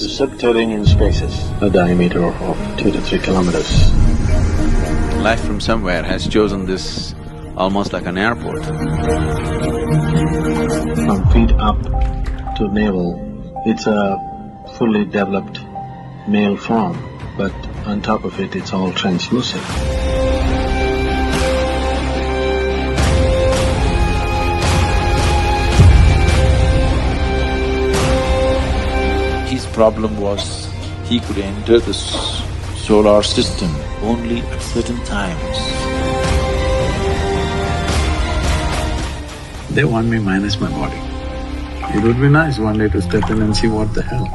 subterranean spaces, a diameter of 2 to 3 kilometers. Life from somewhere has chosen this almost like an airport. From feet up to navel, it's a fully developed male form, but on top of it, it's all translucent. His problem was he could enter the solar system only at certain times. They want me minus my body. It would be nice one day to step in and see what the hell.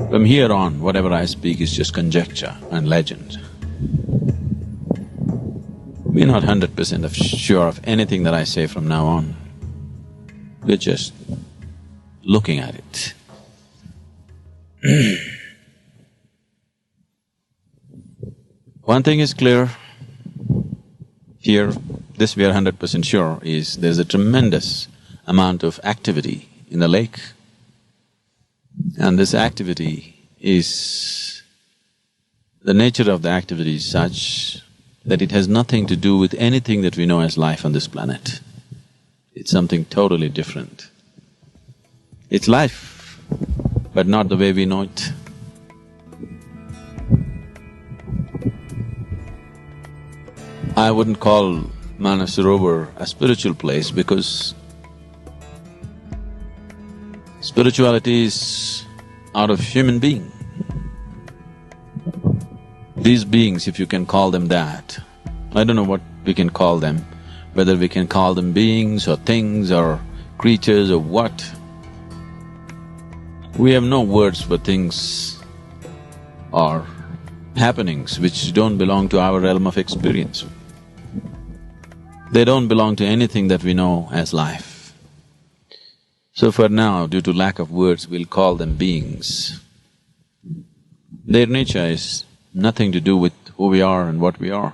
From here on, whatever I speak is just conjecture and legend. We're not 100% sure of anything that I say from now on. We're just looking at it. One thing is clear, here, this we are 100% sure is there's a tremendous amount of activity in the lake. And this activity is… the nature of the activity is such that it has nothing to do with anything that we know as life on this planet. It's something totally different. It's life, but not the way we know it. I wouldn't call Manasarovar a spiritual place because spirituality is out of human being. These beings, if you can call them that, I don't know what we can call them, whether we can call them beings or things or creatures or what. We have no words for things or happenings which don't belong to our realm of experience. They don't belong to anything that we know as life. So for now, due to lack of words, we'll call them beings. Their nature is nothing to do with who we are and what we are,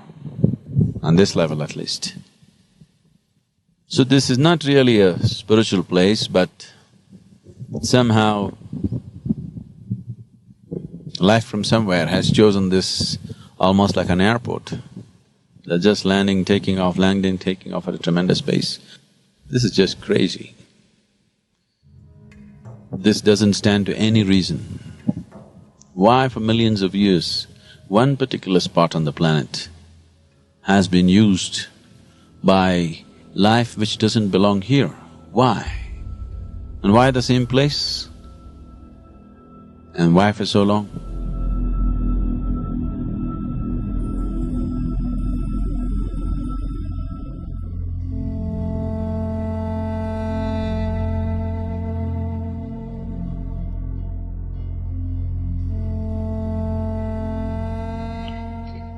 on this level at least. So this is not really a spiritual place, but somehow life from somewhere has chosen this almost like an airport. They're just landing, taking off, landing, taking off at a tremendous pace. This is just crazy. This doesn't stand to any reason. Why for millions of years, one particular spot on the planet has been used by life which doesn't belong here? Why? And why the same place? And why for so long?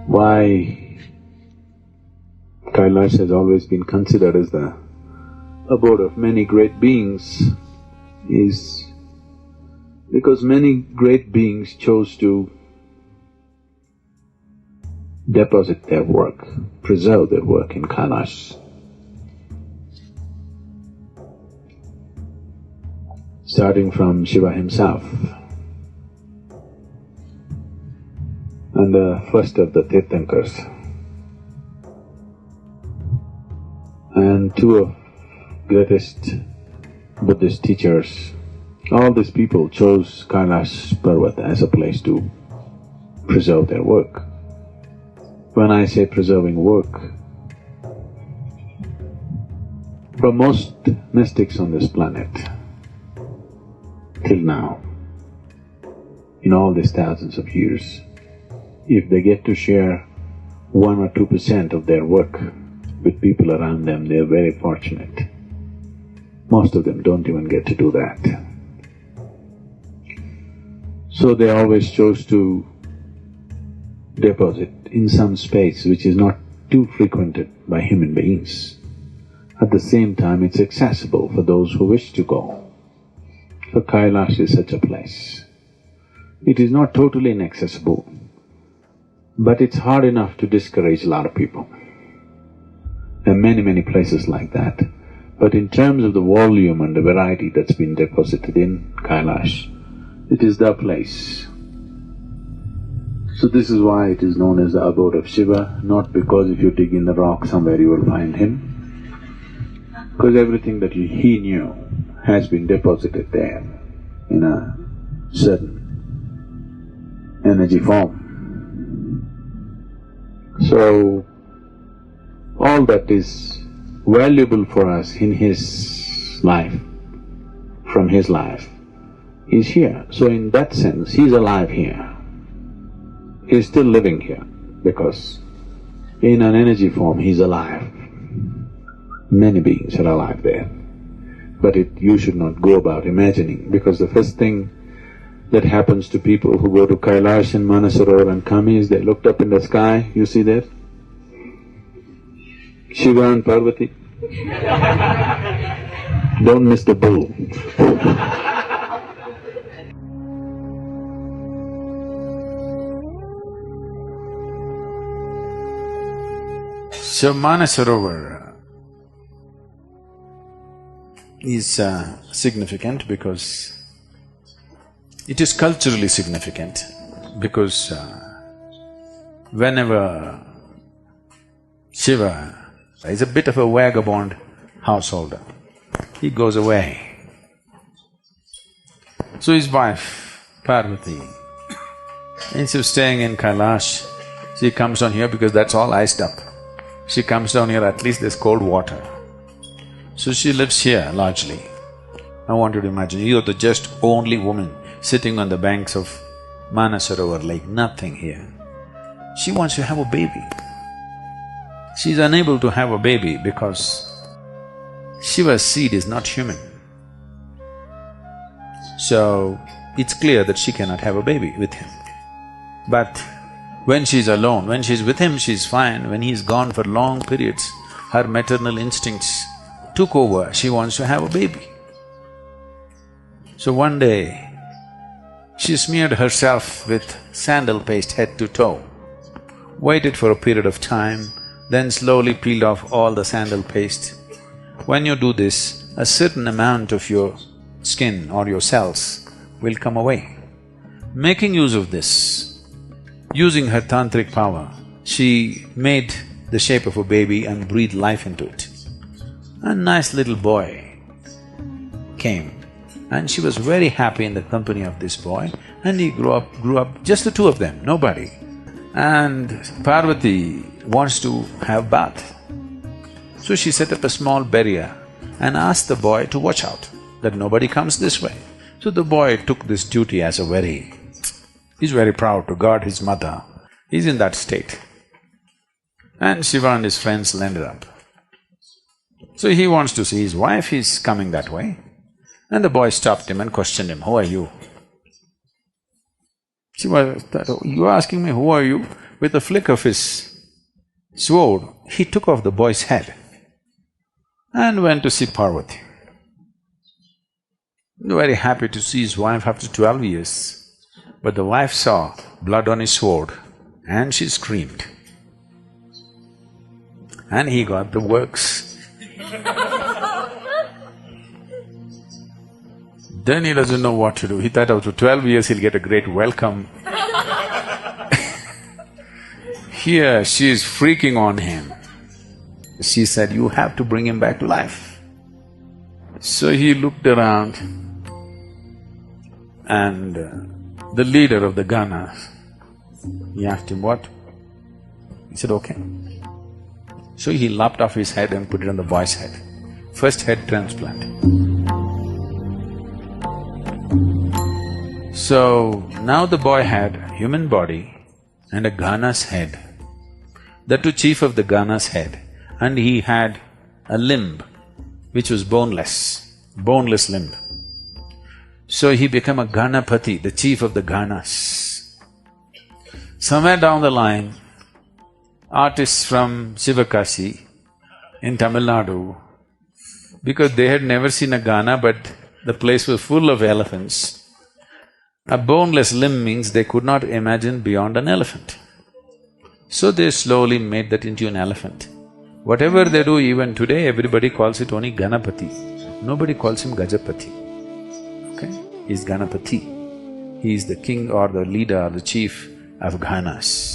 Why Kailash has always been considered as the abode of many great beings is because many great beings chose to deposit their work, preserve their work in Kailash. Starting from Shiva himself, and the first of the Tirthankars, and two of greatest Buddhist teachers. All these people chose Kailash Parvat as a place to preserve their work. When I say preserving work, for most mystics on this planet, till now, in all these thousands of years, if they get to share 1 or 2% of their work with people around them, they're very fortunate. Most of them don't even get to do that. So they always chose to deposit in some space which is not too frequented by human beings. At the same time, it's accessible for those who wish to go. So Kailash is such a place. It is not totally inaccessible, but it's hard enough to discourage a lot of people. There are many places like that. But in terms of the volume and the variety that's been deposited in Kailash, it is the place. So this is why it is known as the abode of Shiva, not because if you dig in the rock somewhere you will find him, because everything that he knew has been deposited there in a certain energy form. So, all that is valuable for us in his life, from his life, is here. So in that sense, he's alive here. He's still living here because in an energy form he's alive. Many beings are alive there. But you should not go about imagining, because the first thing that happens to people who go to Kailash and Manasarovar and come is they looked up in the sky, you see that? Shiva and Parvati. Don't miss the bull. So Manasarovar is significant because it is culturally significant, because whenever Shiva is a bit of a vagabond householder, he goes away. So his wife, Parvati, instead of staying in Kailash, she comes down here because that's all iced up. She comes down here, at least there's cold water. So she lives here largely. I want you to imagine, you're the just only woman sitting on the banks of Manasarovar Lake, nothing here. She wants to have a baby. She's unable to have a baby because Shiva's seed is not human. So, it's clear that she cannot have a baby with him. But when she's alone, when she's with him, she's fine. When he's gone for long periods, her maternal instincts took over, she wants to have a baby. So one day, she smeared herself with sandal paste head to toe, waited for a period of time, then slowly peeled off all the sandal paste. When you do this, a certain amount of your skin or your cells will come away. Making use of this, using her tantric power, she made the shape of a baby and breathed life into it. A nice little boy came, and she was very happy in the company of this boy, and he grew up, just the two of them, nobody. And Parvati wants to have bath. So she set up a small barrier and asked the boy to watch out, that nobody comes this way. So the boy took this duty as a he's very proud to guard his mother. He's in that state. And Shiva and his friends landed up. So he wants to see his wife, he's coming that way. And the boy stopped him and questioned him, "Who are you?" Shiva thought, "Oh, you asking me, who are you?" With a flick of his sword, he took off the boy's head and went to see Parvati. Very happy to see his wife after 12 years. But the wife saw blood on his sword and she screamed. And he got the works. Then he doesn't know what to do. He thought after 12 years he'll get a great welcome. Here she is freaking on him. She said, "You have to bring him back to life." So he looked around and the leader of the Ganas, he asked him, "What?" He said, "Okay." So he lopped off his head and put it on the boy's head. First head transplant. So now the boy had a human body and a Gana's head. The two chief of the Gana's head, and he had a limb which was boneless limb. So he became a Ganapati, the chief of the Ganas. Somewhere down the line, artists from Sivakasi in Tamil Nadu, because they had never seen a Gana but the place was full of elephants. A boneless limb means they could not imagine beyond an elephant. So they slowly made that into an elephant. Whatever they do even today, everybody calls it only Ganapati. Nobody calls him Gajapati. Okay? He's Ganapati. He is the king or the leader or the chief of Ganas.